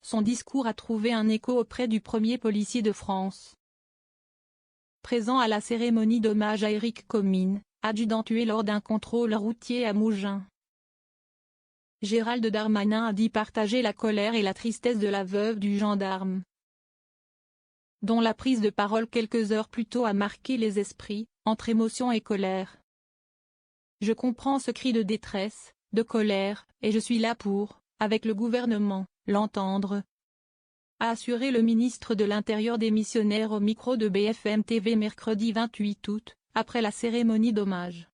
son discours a trouvé un écho auprès du premier policier de France. Présent à la cérémonie d'hommage à Éric Comines, adjudant tué lors d'un contrôle routier à Mougins. Gérald Darmanin a dit partager la colère et la tristesse de la veuve du gendarme, dont la prise de parole quelques heures plus tôt a marqué les esprits, entre émotion et colère. Je comprends ce cri de détresse, de colère, et je suis là pour, avec le gouvernement, l'entendre, a assuré le ministre de l'Intérieur démissionnaire au micro de BFM TV mercredi 28 août, après la cérémonie d'hommage.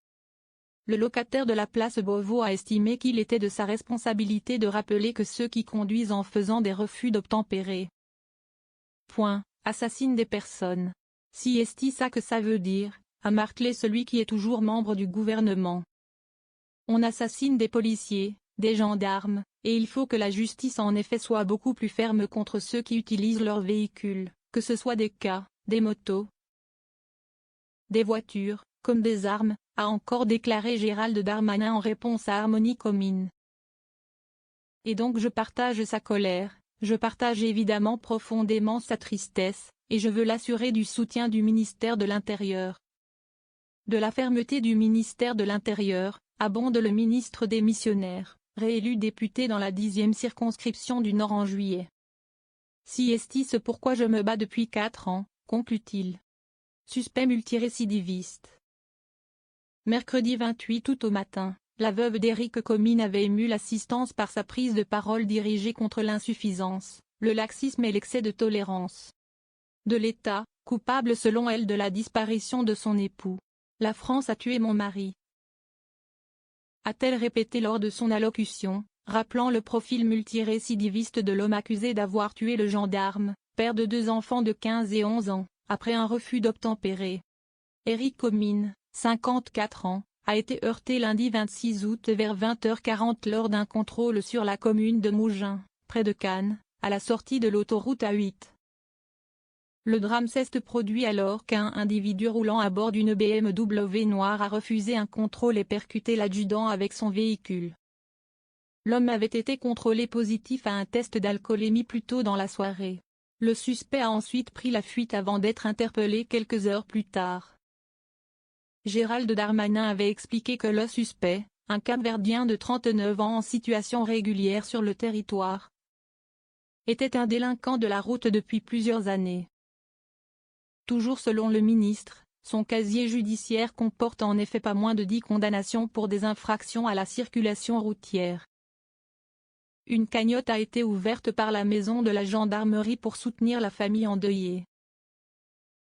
Le locataire de la place Beauvau a estimé qu'il était de sa responsabilité de rappeler que ceux qui conduisent en faisant des refus d'obtempérer assassinent des personnes. Si est-ce ça que ça veut dire, a martelé celui qui est toujours membre du gouvernement. On assassine des policiers, des gendarmes, et il faut que la justice en effet soit beaucoup plus ferme contre ceux qui utilisent leurs véhicules, que ce soit des cars, des motos, des voitures, comme des armes, a encore déclaré Gérald Darmanin en réponse à Harmonie Comines. Et donc je partage sa colère, je partage évidemment profondément sa tristesse, et je veux l'assurer du soutien du ministère de l'Intérieur. De la fermeté du ministère de l'Intérieur, abonde le ministre démissionnaire, réélu député dans la 10e circonscription du Nord en juillet. Si est ce pourquoi je me bats depuis 4 ans, conclut-il. Suspect multirécidiviste. Mercredi 28 août au matin, la veuve d'Éric Comines avait ému l'assistance par sa prise de parole dirigée contre l'insuffisance, le laxisme et l'excès de tolérance de l'État, coupable selon elle de la disparition de son époux. La France a tué mon mari, a-t-elle répété lors de son allocution, rappelant le profil multirécidiviste de l'homme accusé d'avoir tué le gendarme, père de 2 enfants de 15 et 11 ans, après un refus d'obtempérer. Éric Comines, 54 ans, a été heurté lundi 26 août vers 20h40 lors d'un contrôle sur la commune de Mougins, près de Cannes, à la sortie de l'autoroute A8. Le drame s'est produit alors qu'un individu roulant à bord d'une BMW noire a refusé un contrôle et percuté l'adjudant avec son véhicule. L'homme avait été contrôlé positif à un test d'alcoolémie plus tôt dans la soirée. Le suspect a ensuite pris la fuite avant d'être interpellé quelques heures plus tard. Gérald Darmanin avait expliqué que le suspect, un Cap-Verdien de 39 ans en situation régulière sur le territoire, était un délinquant de la route depuis plusieurs années. Toujours selon le ministre, son casier judiciaire comporte en effet pas moins de 10 condamnations pour des infractions à la circulation routière. Une cagnotte a été ouverte par la maison de la gendarmerie pour soutenir la famille endeuillée.